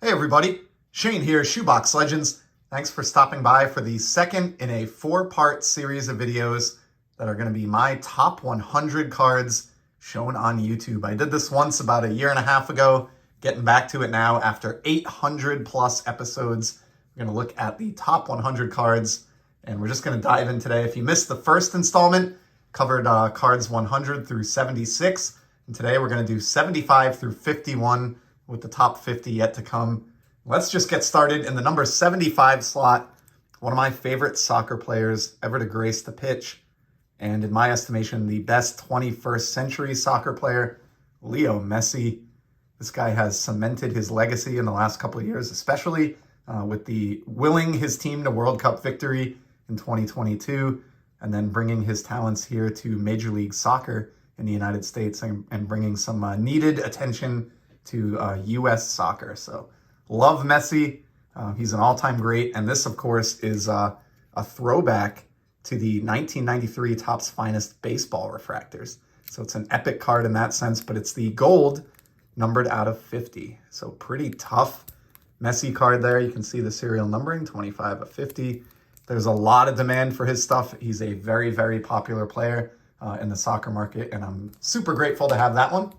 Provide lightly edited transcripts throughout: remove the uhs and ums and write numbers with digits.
Hey everybody, Shane here, Shoebox Legends. Thanks for stopping by for the second in a 4-part series of videos that are going to be my top 100 cards shown on YouTube. I did this once about a year and a half ago, getting back to it now after 800 plus episodes. We're going to look at the top 100 cards, and we're just going to dive in today. If you missed the first installment, covered cards 100 through 76, and today we're going to do 75 through 51 with the top 50 yet to come. Let's just get started in the number 75 slot. One of my favorite soccer players ever to grace the pitch, and in my estimation, the best 21st century soccer player, Leo Messi. This guy has cemented his legacy in the last couple of years, especially with the willing his team to World Cup victory in 2022, and then bringing his talents here to Major League Soccer in the United States and bringing some needed attention to U.S. soccer. So love Messi. He's an all-time great. And this, of course, is a throwback to the 1993 Topps Finest baseball refractors. So it's an epic card in that sense, but it's the gold numbered out of 50. So pretty tough Messi card there. You can see the serial numbering, 25 of 50. There's a lot of demand for his stuff. He's a very, very popular player in the soccer market, and I'm super grateful to have that one.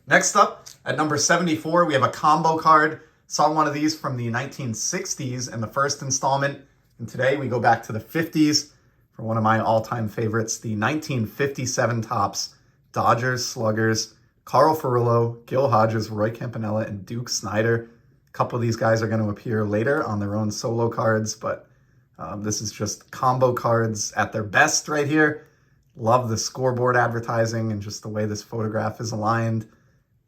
Next up, at number 74, we have a combo card. Saw one of these from the 1960s in the first installment. And today we go back to the 50s for one of my all-time favorites, the 1957 Topps Dodgers Sluggers, Carl Furillo, Gil Hodges, Roy Campanella, and Duke Snider. A couple of these guys are going to appear later on their own solo cards, but this is just combo cards at their best right here. Love the scoreboard advertising and just the way this photograph is aligned.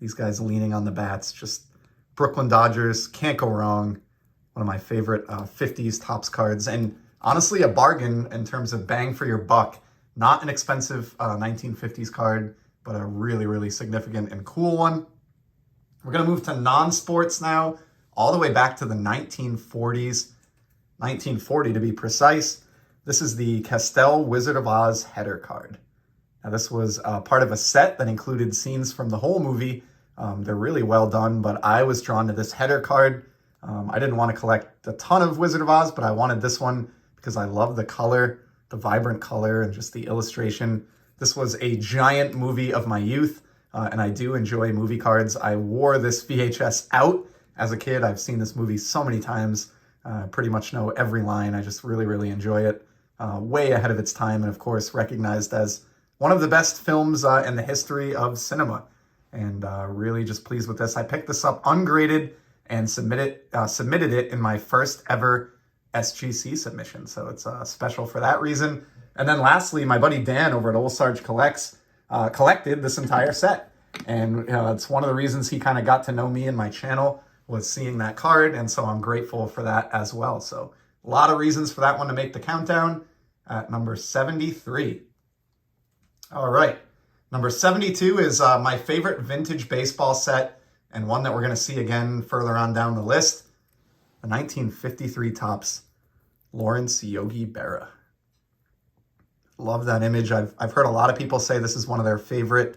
These guys leaning on the bats, just Brooklyn Dodgers, can't go wrong. One of my favorite 50s Topps cards, and honestly a bargain in terms of bang for your buck. Not an expensive 1950s card, but a really, really significant and cool one. We're going to move to non-sports now, all the way back to the 1940s, 1940 to be precise. This is the Castell Wizard of Oz header card. Now, this was part of a set that included scenes from the whole movie. They're really well done, but I was drawn to this header card. I didn't want to collect a ton of Wizard of Oz, but I wanted this one because I love the color, the vibrant color, and just the illustration. This was a giant movie of my youth, and I do enjoy movie cards. I wore this VHS out as a kid. I've seen this movie so many times, pretty much know every line. I just really, really enjoy it. Way ahead of its time, and of course recognized as one of the best films in the history of cinema, and really just pleased with this. I picked this up ungraded and submitted it in my first ever SGC submission, so it's special for that reason. And then lastly, my buddy Dan over at Old Sarge Collects collected this entire set, and it's one of the reasons he kind of got to know me and my channel was seeing that card, and so I'm grateful for that as well. So a lot of reasons for that one to make the countdown at number 73. All right, number 72 is my favorite vintage baseball set, and one that we're going to see again further on down the list, the 1953 Topps Lawrence Yogi Berra. Love that image. I've heard a lot of people say this is one of their favorite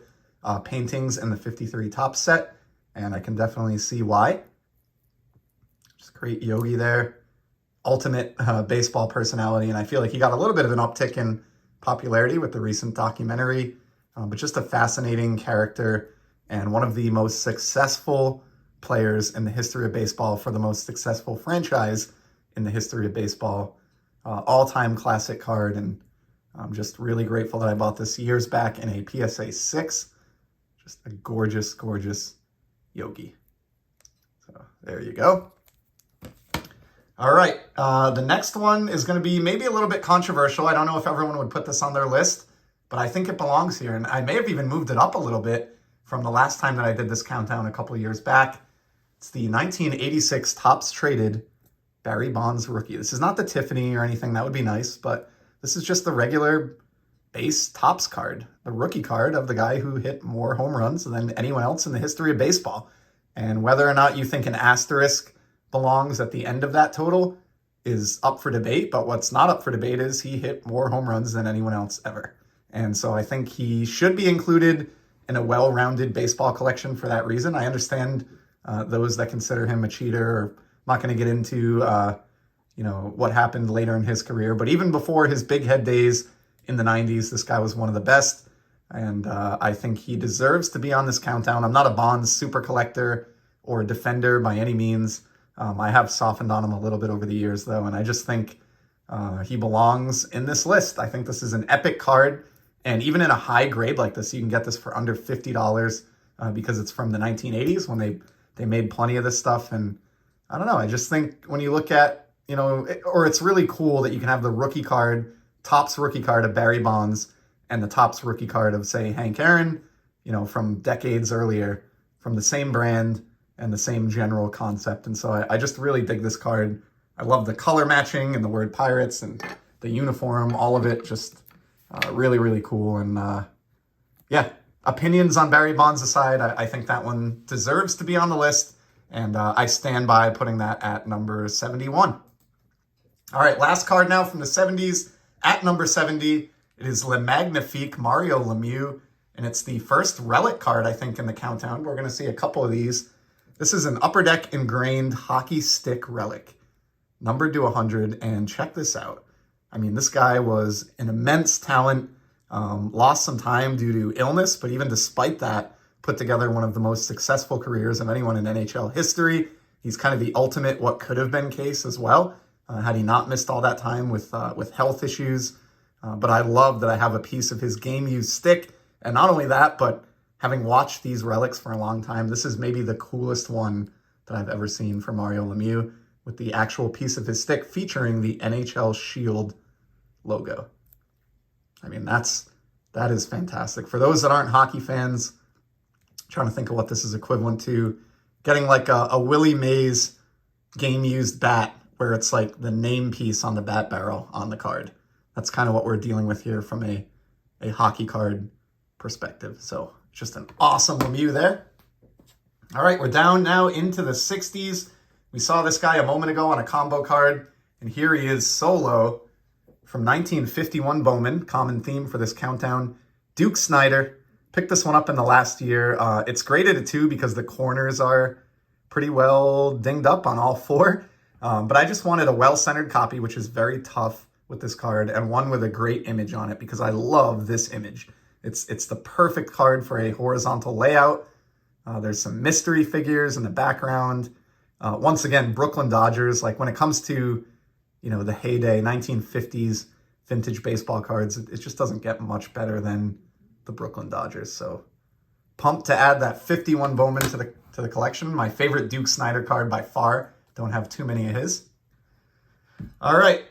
paintings in the 53 Topps set, and I can definitely see why. Just great Yogi there. Ultimate baseball personality, and I feel like he got a little bit of an uptick in popularity with the recent documentary, but just a fascinating character and one of the most successful players in the history of baseball for the most successful franchise in the history of baseball. All-time classic card, and I'm just really grateful that I bought this years back in a PSA 6. Just a gorgeous, gorgeous Yogi. So there you go. All right, the next one is going to be maybe a little bit controversial. I don't know if everyone would put this on their list, but I think it belongs here. And I may have even moved it up a little bit from the last time that I did this countdown a couple of years back. It's the 1986 Topps Traded Barry Bonds rookie. This is not the Tiffany or anything. That would be nice, but this is just the regular base Topps card, the rookie card of the guy who hit more home runs than anyone else in the history of baseball. And whether or not you think an asterisk belongs at the end of that total is up for debate, but what's not up for debate is he hit more home runs than anyone else ever. And so I think he should be included in a well-rounded baseball collection for that reason. I understand those that consider him a cheater. Or I'm not going to get into what happened later in his career. But even before his big head days in the 90s, this guy was one of the best. And I think he deserves to be on this countdown. I'm not a Bonds super collector or defender by any means. I have softened on him a little bit over the years, though, and I just think he belongs in this list. I think this is an epic card, and even in a high grade like this, you can get this for under $50 because it's from the 1980s when they made plenty of this stuff. And I don't know, I just think when you look at, or it's really cool that you can have the rookie card, Topps rookie card of Barry Bonds, and the Topps rookie card of, say, Hank Aaron, from decades earlier, from the same brand and the same general concept. And so I just really dig this card. I love the color matching and the word Pirates and the uniform, all of it, just really, really cool. And yeah, opinions on Barry Bonds aside, I think that one deserves to be on the list. And I stand by putting that at number 71. All right, last card now from the 70s at number 70. It is Le Magnifique Mario Lemieux, and it's the first relic card, I think, in the countdown. We're going to see a couple of these. This is an Upper Deck ingrained hockey stick relic, numbered to 100, and check this out. I mean, this guy was an immense talent, lost some time due to illness, but even despite that, put together one of the most successful careers of anyone in NHL history. He's kind of the ultimate what could have been case as well, had he not missed all that time with health issues. But I love that I have a piece of his game-used stick. And not only that, but having watched these relics for a long time, this is maybe the coolest one that I've ever seen for Mario Lemieux, with the actual piece of his stick featuring the NHL Shield logo. I mean, that is fantastic. For those that aren't hockey fans, trying to think of what this is equivalent to, getting like a Willie Mays game-used bat where it's like the name piece on the bat barrel on the card. That's kind of what we're dealing with here from a hockey card perspective. So just an awesome Lemieux there. All right, we're down now into the 60s. We saw this guy a moment ago on a combo card, and here he is solo from 1951 Bowman, common theme for this countdown. Duke Snider. Picked this one up in the last year. It's graded a 2 because the corners are pretty well dinged up on all four. But I just wanted a well-centered copy, which is very tough with this card, and one with a great image on it because I love this image. It's the perfect card for a horizontal layout. There's some mystery figures in the background. Once again, Brooklyn Dodgers, like when it comes to, the heyday 1950s vintage baseball cards, it just doesn't get much better than the Brooklyn Dodgers. So pumped to add that 51 Bowman to the collection. My favorite Duke Snider card by far. Don't have too many of his. All right,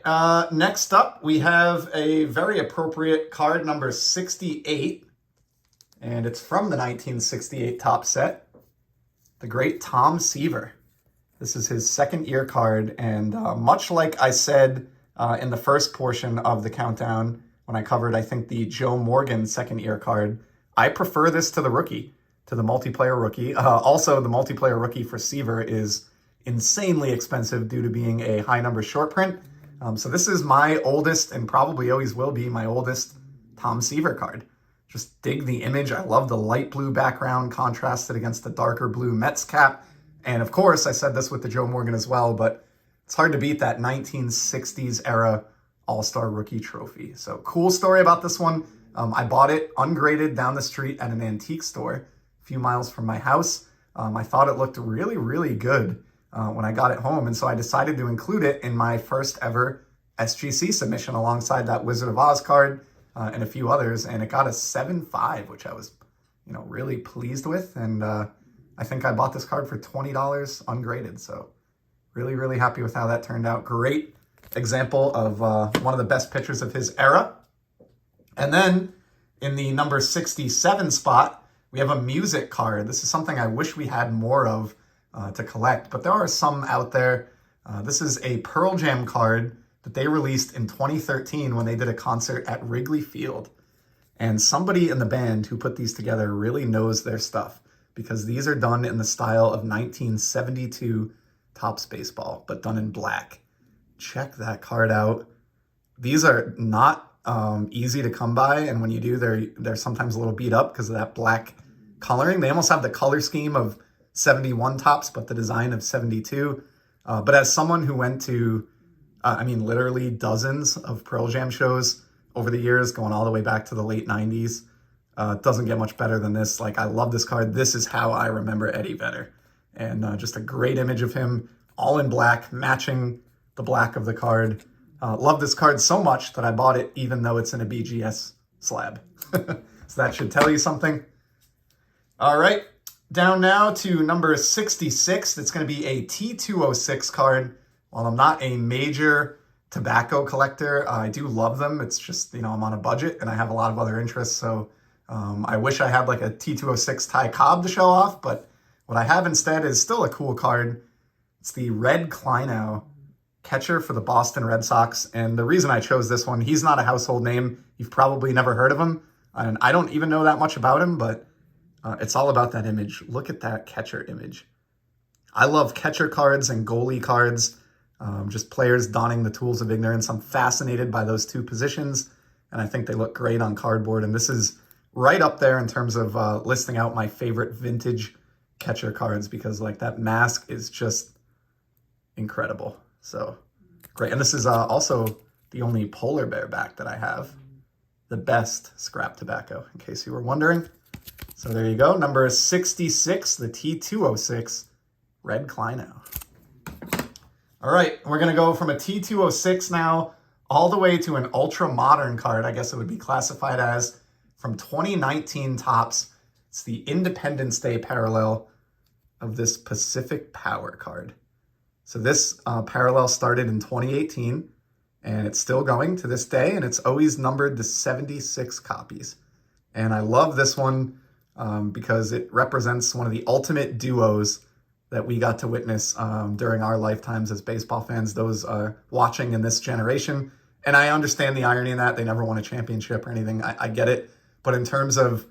next up, we have a very appropriate card, number 68, and it's from the 1968 Topps set, the great Tom Seaver. This is his second year card, and much like I said in the first portion of the countdown, when I covered, I think, the Joe Morgan second year card, I prefer this to the rookie, to the multiplayer rookie. Also, the multiplayer rookie for Seaver is insanely expensive due to being a high number short print. So this is my oldest, and probably always will be my oldest, Tom Seaver card. Just dig the image. I love the light blue background contrasted against the darker blue Mets cap. And of course, I said this with the Joe Morgan as well, but it's hard to beat that 1960s era All-Star Rookie trophy. So cool story about this one. I bought it ungraded down the street at an antique store a few miles from my house. I thought it looked really, really good when I got it home. And so I decided to include it in my first ever SGC submission alongside that Wizard of Oz card and a few others. And it got a 7.5, which I was, really pleased with. And I think I bought this card for $20 ungraded. So really, really happy with how that turned out. Great example of one of the best pitchers of his era. And then in the number 67 spot, we have a music card. This is something I wish we had more of to collect, but there are some out there. This is a Pearl Jam card that they released in 2013 when they did a concert at Wrigley Field. And somebody in the band who put these together really knows their stuff, because these are done in the style of 1972 Topps baseball, but done in black. Check that card out. These are not easy to come by, and when you do, they're sometimes a little beat up because of that black coloring. They almost have the color scheme of 71 tops, but the design of 72. But as someone who went to, literally dozens of Pearl Jam shows over the years, going all the way back to the late 90s, it doesn't get much better than this. Like, I love this card. This is how I remember Eddie Vedder. And just a great image of him, all in black, matching the black of the card. Love this card so much that I bought it even though it's in a BGS slab. So that should tell you something. All right, down now to number 66. It's going to be a T206 card. While I'm not a major tobacco collector, I do love them. It's just, I'm on a budget and I have a lot of other interests. So I wish I had like a T206 Ty Cobb to show off, but what I have instead is still a cool card. It's the Red Kleinow catcher for the Boston Red Sox. And the reason I chose this one, he's not a household name. You've probably never heard of him. And I don't even know that much about him, but it's all about that image. Look at that catcher image. I love catcher cards and goalie cards, just players donning the tools of ignorance. I'm fascinated by those two positions, and I think they look great on cardboard. And this is right up there in terms of listing out my favorite vintage catcher cards, because like that mask is just incredible. So great. And this is also the only polar bear back that I have. The best scrap tobacco, in case you were wondering. So there you go. Number 66, the T206 Red Kleinow. All right, we're going to go from a T206 now all the way to an ultra modern card, I guess it would be classified as, from 2019 tops. It's the Independence Day parallel of this Pacific Power card. So this parallel started in 2018, and it's still going to this day, and it's always numbered to 76 copies. And I love this one because it represents one of the ultimate duos that we got to witness during our lifetimes as baseball fans, those watching in this generation. And I understand the irony in that. They never won a championship or anything. I get it. But in terms of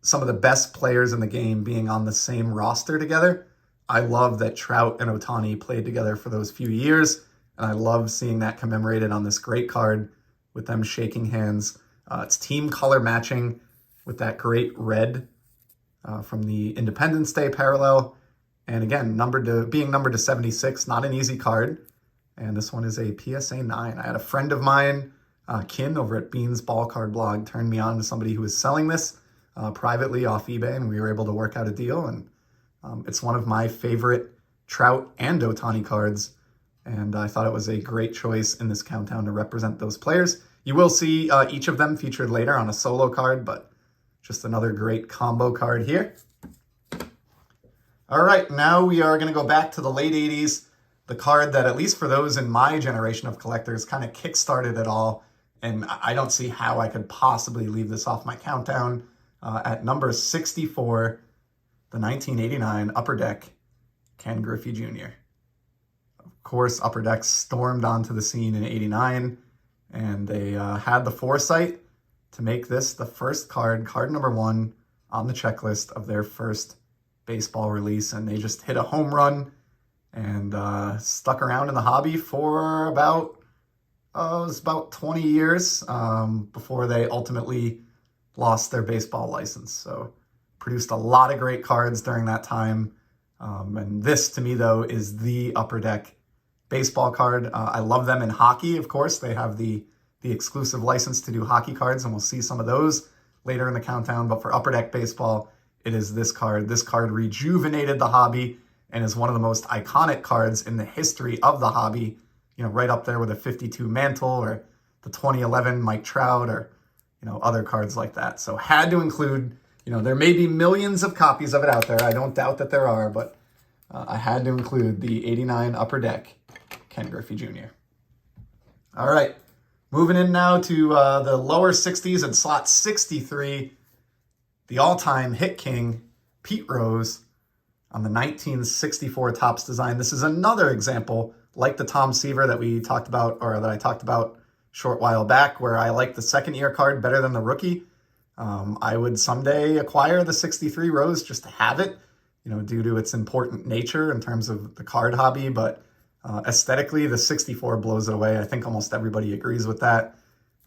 some of the best players in the game being on the same roster together, I love that Trout and Ohtani played together for those few years. And I love seeing that commemorated on this great card with them shaking hands. It's team color matching with that great red from the Independence Day parallel. And again, being numbered to 76, not an easy card. And this one is a PSA 9. I had a friend of mine, Kin, over at Bean's Ball Card Blog, turned me on to somebody who was selling this privately off eBay, and we were able to work out a deal. And it's one of my favorite Trout and Ohtani cards. And I thought it was a great choice in this countdown to represent those players. You will see each of them featured later on a solo card, but just another great combo card here. All right, now we are going to go back to the late 80s, the card that, at least for those in my generation of collectors, kind of kickstarted it all. And I don't see how I could possibly leave this off my countdown. At number 64, the 1989 Upper Deck Ken Griffey Jr. Of course, Upper Deck stormed onto the scene in '89, and they had the foresight to make this the first card number 1 on the checklist of their first baseball release, and they just hit a home run and stuck around in the hobby for about 20 years before they ultimately lost their baseball license. So produced a lot of great cards during that time. And this, to me, though, is the Upper Deck baseball card. I love them in hockey, of course. They have the exclusive license to do hockey cards, and we'll see some of those later in the countdown. But for Upper Deck baseball, it is this card. This card rejuvenated the hobby and is one of the most iconic cards in the history of the hobby. Right up there with a 52 Mantle or the 2011 Mike Trout or, other cards like that. So had to include, there may be millions of copies of it out there. I don't doubt that there are, but I had to include the 89 Upper Deck Ken Griffey Jr. All right, moving in now to the lower 60s and slot 63, the all-time hit king, Pete Rose, on the 1964 Topps design. This is another example, like the Tom Seaver that we talked about, or that I talked about a short while back, where I like the second year card better than the rookie. I would someday acquire the 63 Rose just to have it, due to its important nature in terms of the card hobby. But aesthetically, the 64 blows it away. I think almost everybody agrees with that.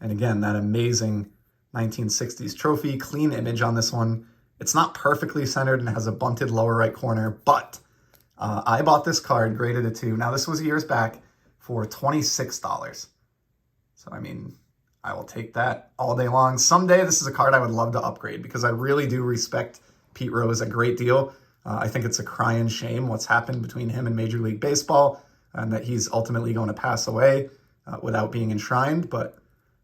And again, that amazing 1960s trophy, clean image on this one. It's not perfectly centered and has a bunted lower right corner, but I bought this card graded a 2. Now, this was years back for $26. So, I mean, I will take that all day long. Someday, this is a card I would love to upgrade because I really do respect Pete Rose a great deal. I think it's a crying shame what's happened between him and Major League Baseball and that he's ultimately going to pass away without being enshrined. But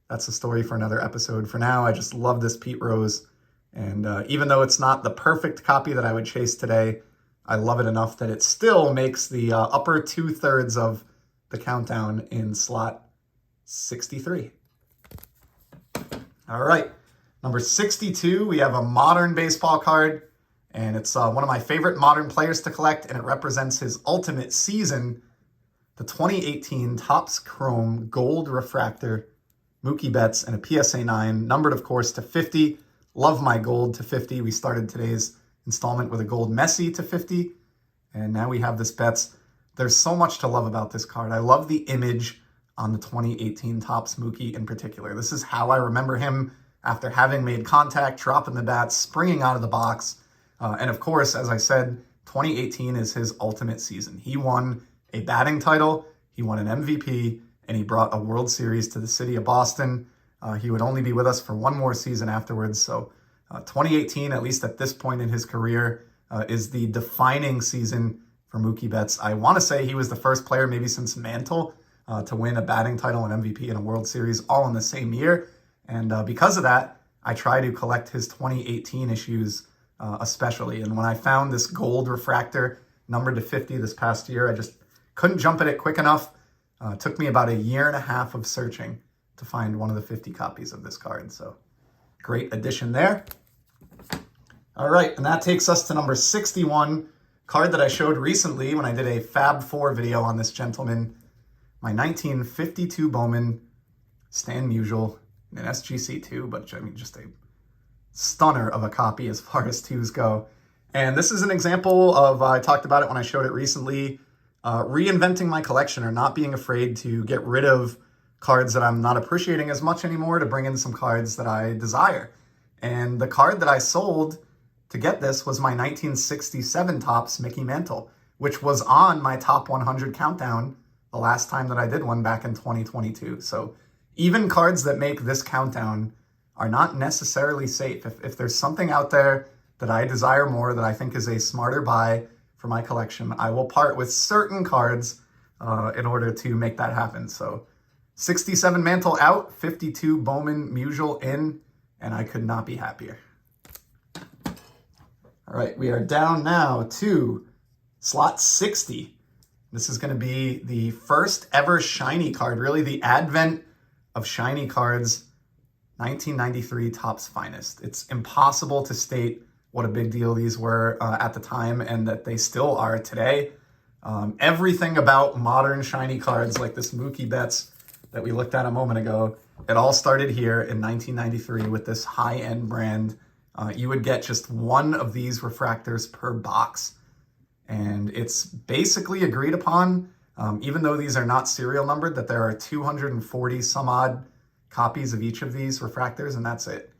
that's a story for another episode. For now, I just love this Pete Rose. And even though it's not the perfect copy that I would chase today, I love it enough that it still makes the upper 2/3 of the countdown in slot 63. All right, number 62, we have a modern baseball card, and it's one of my favorite modern players to collect, and it represents his ultimate season, the 2018 Topps Chrome Gold Refractor Mookie Betts and a PSA 9, numbered, of course, to 50. Love my gold to 50. We started today's installment with a gold Messi to 50, and now we have this Betts. There's so much to love about this card. I love the image on the 2018 Topps Mookie in particular. This is how I remember him after having made contact, dropping the bat, springing out of the box. And of course, as I said, 2018 is his ultimate season. He won a batting title, he won an MVP, and he brought a World Series to the city of Boston. He would only be with us for one more season afterwards. So 2018, at least at this point in his career, is the defining season for Mookie Betts. I want to say he was the first player, maybe since Mantle, to win a batting title, an MVP, and a World Series all in the same year. And because of that, I try to collect his 2018 issues especially. And when I found this gold refractor numbered to 50 this past year, I just couldn't jump at it quick enough. It took me about a year and a half of searching to find one of the 50 copies of this card. So great addition there. All right, and that takes us to number 61, card that I showed recently when I did a Fab 4 video on this gentleman. My 1952 Bowman Stan Musial, an SGC2, but I mean, just a stunner of a copy as far as 2s go. And this is an example of, I talked about it when I showed it recently, reinventing my collection or not being afraid to get rid of cards that I'm not appreciating as much anymore to bring in some cards that I desire. And the card that I sold to get this was my 1967 Topps Mickey Mantle, which was on my top 100 countdown the last time that I did one back in 2022. So even cards that make this countdown are not necessarily safe. If there's something out there that I desire more, that I think is a smarter buy for my collection, I will part with certain cards in order to make that happen. So 67 Mantle out, 52 Bowman Musial in, and I could not be happier. All right, we are down now to slot 60. This is going to be the first ever shiny card, really the advent of shiny cards, 1993 Topps Finest. It's impossible to state what a big deal these were at the time and that they still are today. Everything about modern shiny cards like this Mookie Betts that we looked at a moment ago, it all started here in 1993 with this high-end brand. You would get just one of these refractors per box. And it's basically agreed upon, even though these are not serial numbered, that there are 240 some odd copies of each of these refractors, and that's it.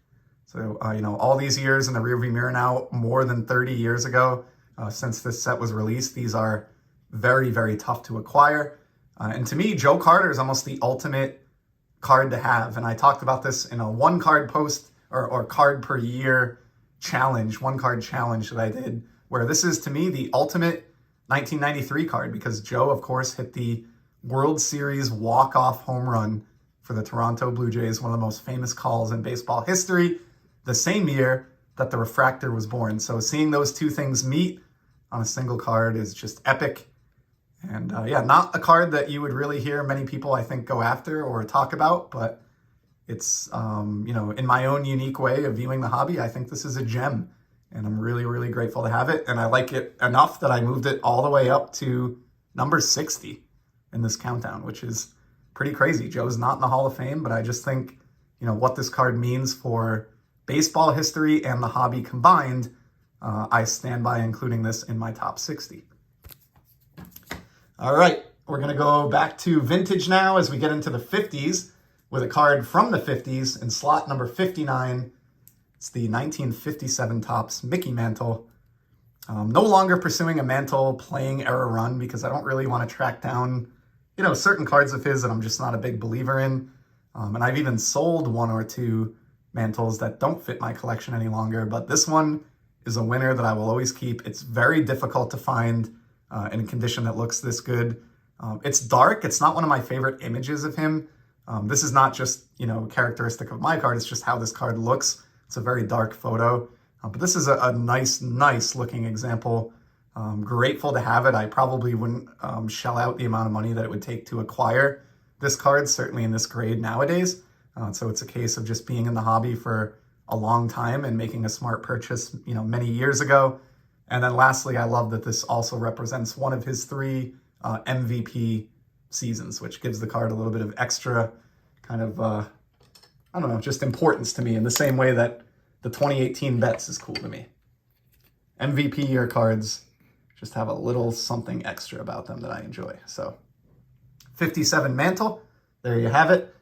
So, all these years in the rearview mirror now, more than 30 years ago, since this set was released, these are very, very tough to acquire. And to me, Joe Carter is almost the ultimate card to have. And I talked about this in a one card post or card per year challenge, one card challenge that I did, where this is to me the ultimate 1993 card because Joe, of course, hit the World Series walk-off home run for the Toronto Blue Jays, one of the most famous calls in baseball history, the same year that the refractor was born. So seeing those two things meet on a single card is just epic. And not a card that you would really hear many people, I think, go after or talk about, but it's, in my own unique way of viewing the hobby, I think this is a gem, and I'm really, really grateful to have it. And I like it enough that I moved it all the way up to number 60 in this countdown, which is pretty crazy. Joe's not in the Hall of Fame, but I just think, what this card means for baseball history and the hobby combined, I stand by including this in my top 60. All right, we're going to go back to vintage now as we get into the 50s with a card from the 50s in slot number 59. It's the 1957 Topps Mickey Mantle. No longer pursuing a Mantle playing era run because I don't really want to track down, certain cards of his that I'm just not a big believer in. And I've even sold one or two Mantles that don't fit my collection any longer, but this one is a winner that I will always keep. It's very difficult to find in a condition that looks this good. It's dark. It's not one of my favorite images of him. This is not just, characteristic of my card. It's just how this card looks. It's a very dark photo. But this is a nice looking example. Grateful to have it. I probably wouldn't shell out the amount of money that it would take to acquire this card, certainly in this grade nowadays. So it's a case of just being in the hobby for a long time and making a smart purchase, many years ago. And then lastly, I love that this also represents one of his 3 MVP seasons, which gives the card a little bit of extra kind of, just importance to me in the same way that the 2018 Betts is cool to me. MVP year cards just have a little something extra about them that I enjoy. So 57 Mantle, there you have it.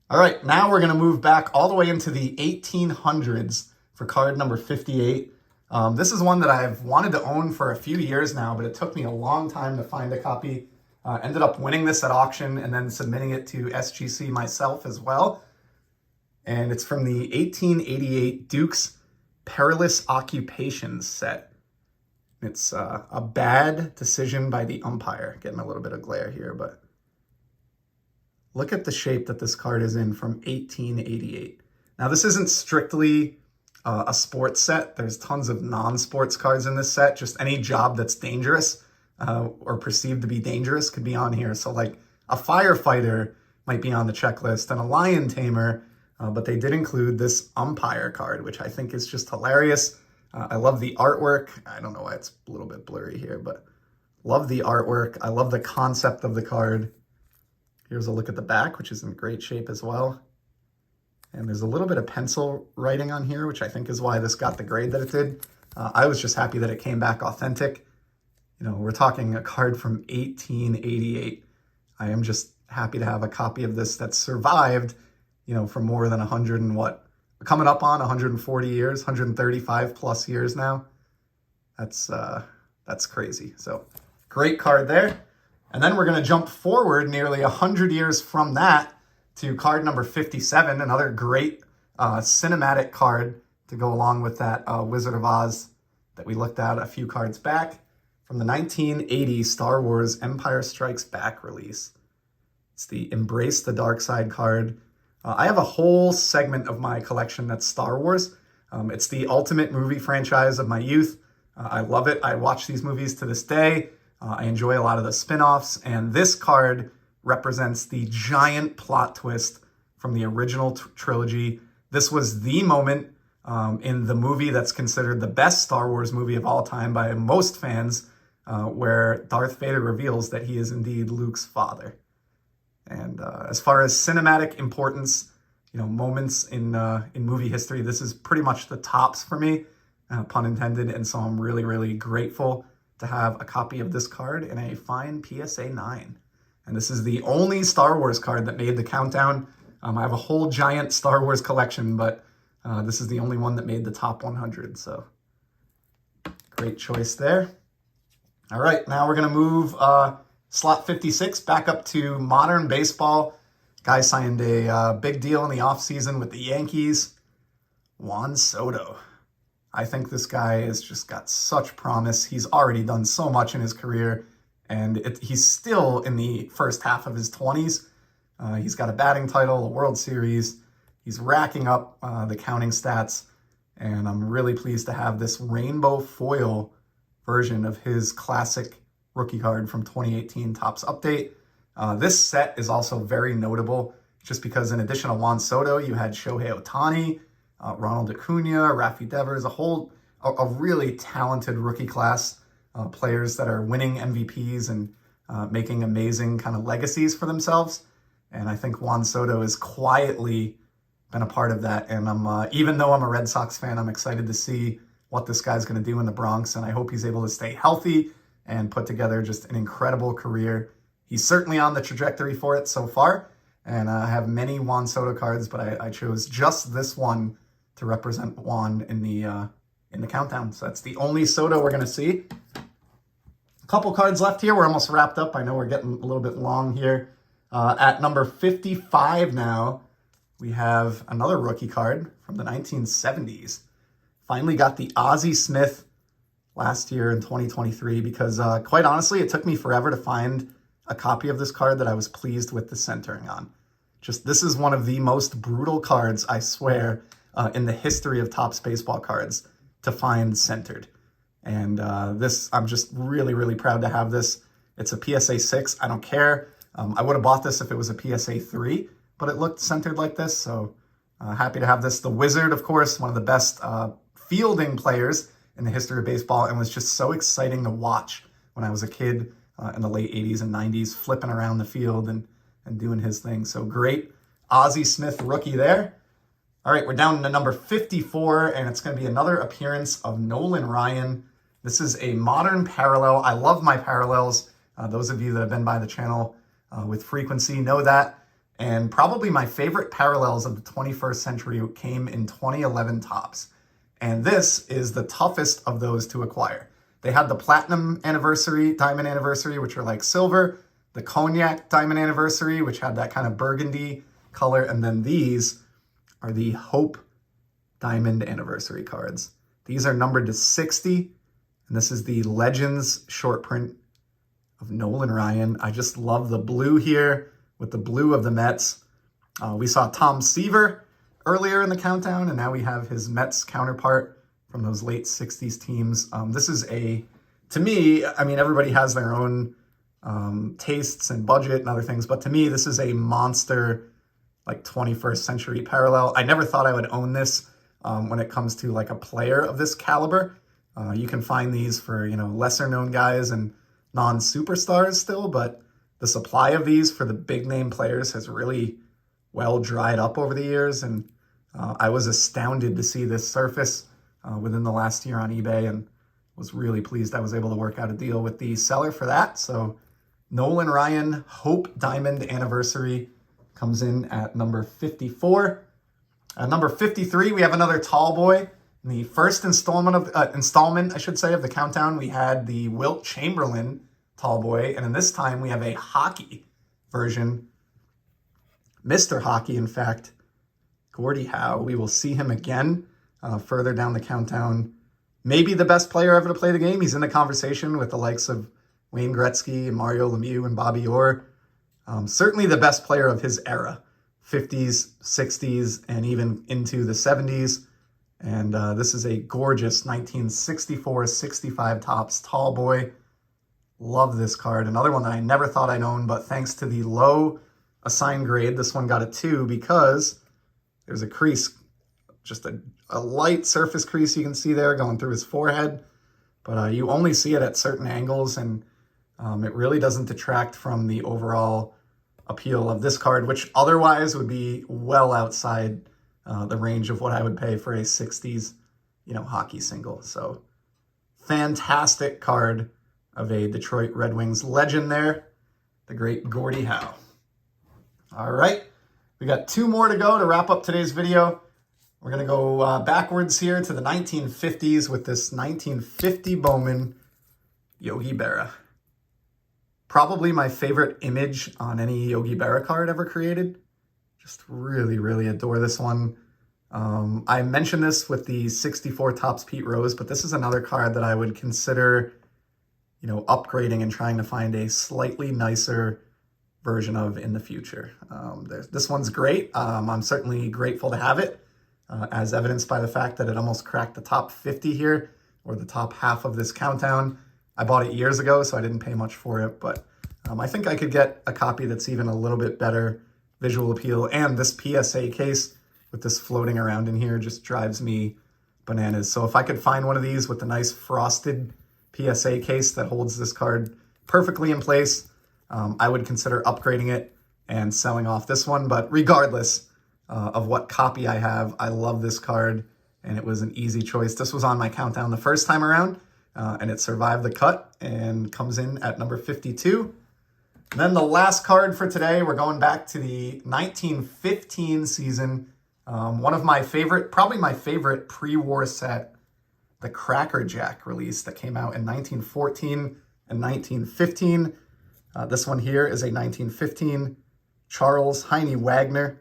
All right, now we're going to move back all the way into the 1800s for card number 58. This is one that I've wanted to own for a few years now, but it took me a long time to find a copy. Ended up winning this at auction and then submitting it to SGC myself as well. And it's from the 1888 Duke's Perilous Occupations set. It's a bad decision by the umpire. Getting a little bit of glare here, but look at the shape that this card is in from 1888. Now, this isn't strictly a sports set. There's tons of non-sports cards in this set. Just any job that's dangerous or perceived to be dangerous could be on here. So like a firefighter might be on the checklist and a lion tamer, but they did include this umpire card, which I think is just hilarious. I love the artwork. I don't know why it's a little bit blurry here, but love the artwork. I love the concept of the card. Here's a look at the back, which is in great shape as well. And there's a little bit of pencil writing on here, which I think is why this got the grade that it did. I was just happy that it came back authentic. We're talking a card from 1888. I am just happy to have a copy of this that survived, for more than 100 and what? Coming up on 140 years, 135 plus years now. That's crazy. So great card there. And then we're going to jump forward nearly 100 years from that to card number 57, another great cinematic card to go along with that Wizard of Oz that we looked at a few cards back from the 1980 Star Wars Empire Strikes Back release. It's the Embrace the Dark Side card. I have a whole segment of my collection that's Star Wars. It's the ultimate movie franchise of my youth. I love it. I watch these movies to this day. I enjoy a lot of the spin-offs, and this card represents the giant plot twist from the original trilogy. This was the moment in the movie that's considered the best Star Wars movie of all time by most fans, where Darth Vader reveals that he is indeed Luke's father. And as far as cinematic importance, moments in movie history, this is pretty much the tops for me, pun intended. And so I'm really, really grateful to have a copy of this card in a fine PSA 9. And this is the only Star Wars card that made the countdown. I have a whole giant Star Wars collection, but this is the only one that made the top 100. So great choice there. All right, now we're going to move slot 56 back up to modern baseball. Guy signed a big deal in the offseason with the Yankees. Juan Soto. I think this guy has just got such promise. He's already done so much in his career, and he's still in the first half of his 20s. He's got a batting title, a World Series. He's racking up the counting stats, and I'm really pleased to have this rainbow foil version of his classic rookie card from 2018 Topps Update. This set is also very notable just because in addition to Juan Soto, you had Shohei Ohtani, Ronald Acuna, Rafi Devers, a really talented rookie class, players that are winning MVPs and making amazing kind of legacies for themselves. And I think Juan Soto has quietly been a part of that. And I'm even though I'm a Red Sox fan, I'm excited to see what this guy's going to do in the Bronx. And I hope he's able to stay healthy and put together just an incredible career. He's certainly on the trajectory for it so far. And I have many Juan Soto cards, but I chose just this one to represent Juan in the countdown. So that's the only Soto we're going to see. A couple cards left here. We're almost wrapped up. I know we're getting a little bit long here. At number 55 now, we have another rookie card from the 1970s. Finally got the Ozzie Smith last year in 2023 because quite honestly, it took me forever to find a copy of this card that I was pleased with the centering on. Just this is one of the most brutal cards, I swear, in the history of Topps baseball cards to find centered. And this, I'm just really, really proud to have this. It's a PSA 6. I don't care. I would have bought this if it was a PSA 3, but it looked centered like this, so happy to have this. The Wizard, of course, one of the best fielding players in the history of baseball, and was just so exciting to watch when I was a kid in the late 80s and 90s, flipping around the field and doing his thing. So great Ozzie Smith rookie there. All right, we're down to number 54, and it's going to be another appearance of Nolan Ryan. This is a modern parallel. I love my parallels. Those of you that have been by the channel with frequency know that. And probably my favorite parallels of the 21st century came in 2011 Topps. And this is the toughest of those to acquire. They had the Platinum Anniversary, Diamond Anniversary, which are like silver, the Cognac Diamond Anniversary, which had that kind of burgundy color, and then these are the Hope Diamond Anniversary cards. These are numbered to 60, and this is the Legends short print of Nolan Ryan. I just love the blue here with the blue of the Mets. We saw Tom Seaver earlier in the countdown, and now we have his Mets counterpart from those late 60s teams. This is to me, I mean, everybody has their own tastes and budget and other things, but to me, this is a monster, like 21st century parallel. I never thought I would own this when it comes to like a player of this caliber. You can find these for, lesser known guys and non-superstars still, but the supply of these for the big name players has really well dried up over the years. And I was astounded to see this surface within the last year on eBay, and was really pleased I was able to work out a deal with the seller for that. So Nolan Ryan Hope Diamond Anniversary comes in at number 54. At number 53, we have another tall boy. In the first installment, of the countdown, we had the Wilt Chamberlain tall boy, and in this time we have a hockey version. Mr. Hockey, in fact, Gordie Howe. We will see him again further down the countdown. Maybe the best player ever to play the game. He's in the conversation with the likes of Wayne Gretzky, Mario Lemieux, and Bobby Orr. Certainly the best player of his era, 50s, 60s, and even into the 70s. And this is a gorgeous 1964-65 Topps tall boy. Love this card. Another one that I never thought I'd own, but thanks to the low assigned grade, this one got a 2 because there's a crease, just a light surface crease you can see there going through his forehead. But you only see it at certain angles, and it really doesn't detract from the overall appeal of this card, which otherwise would be well outside the range of what I would pay for a 60s, hockey single. So fantastic card of a Detroit Red Wings legend there, the great Gordie Howe. All right, we got 2 more to go to wrap up today's video. We're going to go backwards here to the 1950s with this 1950 Bowman Yogi Berra. Probably my favorite image on any Yogi Berra card ever created. Just really, really adore this one. I mentioned this with the 64 Topps Pete Rose, but this is another card that I would consider, upgrading and trying to find a slightly nicer version of in the future. This one's great. I'm certainly grateful to have it, as evidenced by the fact that it almost cracked the top 50 here, or the top half of this countdown. I bought it years ago, so I didn't pay much for it, but I think I could get a copy that's even a little bit better visual appeal. And this PSA case with this floating around in here just drives me bananas. So if I could find one of these with a nice frosted PSA case that holds this card perfectly in place, I would consider upgrading it and selling off this one. But regardless of what copy I have, I love this card, and it was an easy choice. This was on my countdown the first time around, and it survived the cut and comes in at number 52. And then the last card for today, we're going back to the 1915 season One of my favorite, probably my favorite pre-war set, the Cracker Jack release that came out in 1914 and 1915. This one here is a 1915 Charles Heine Wagner.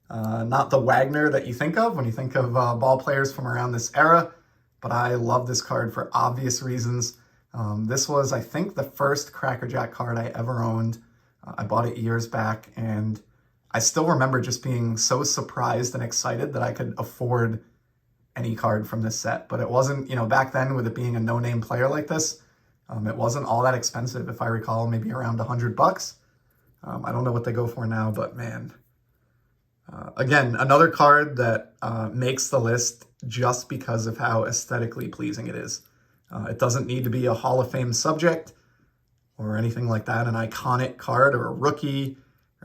Not the Wagner that you think of when you think of ball players from around this era, but I love this card for obvious reasons. This was, I think, the first Cracker Jack card I ever owned. I bought it years back, and I still remember just being so surprised and excited that I could afford any card from this set. But it wasn't, back then with it being a no-name player like this, it wasn't all that expensive. If I recall, maybe around $100. I don't know what they go for now, but man. Again, another card that makes the list just because of how aesthetically pleasing it is. It doesn't need to be a Hall of Fame subject or anything like that, an iconic card or a rookie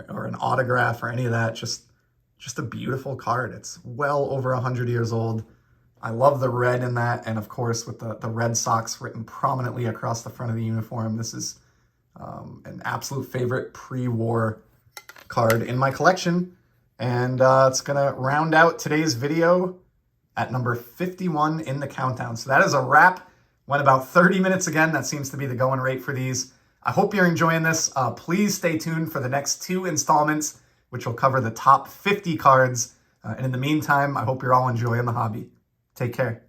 or an autograph or any of that. Just a beautiful card. It's well over 100 years old. I love the red in that, and of course with the Red Sox written prominently across the front of the uniform. This is an absolute favorite pre-war card in my collection, and it's gonna round out today's video at number 51 in the countdown. So that is a wrap. Went about 30 minutes again. That seems to be the going rate for these. I hope you're enjoying this. Please stay tuned for the next 2 installments, which will cover the top 50 cards. And in the meantime, I hope you're all enjoying the hobby. Take care.